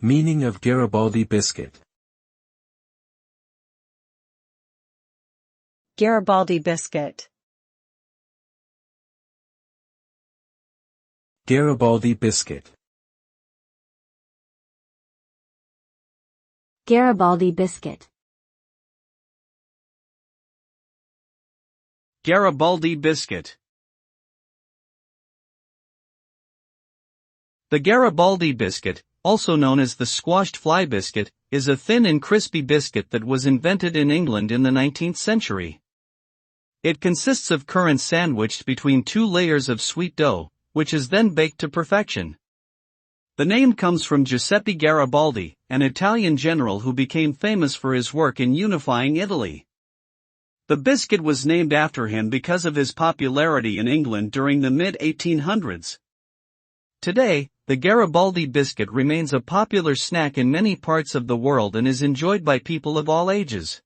Meaning of Garibaldi biscuit. Garibaldi biscuit. Garibaldi biscuit. Garibaldi biscuit. Garibaldi biscuit. The Garibaldi biscuit, also known as the squashed fly biscuit, is a thin and crispy biscuit that was invented in England in the 19th century. It consists of currants sandwiched between two layers of sweet dough, which is then baked to perfection. The name comes from Giuseppe Garibaldi, an Italian general who became famous for his work in unifying Italy. The biscuit was named after him because of his popularity in England during the mid-1800s. Today, the Garibaldi biscuit remains a popular snack in many parts of the world and is enjoyed by people of all ages.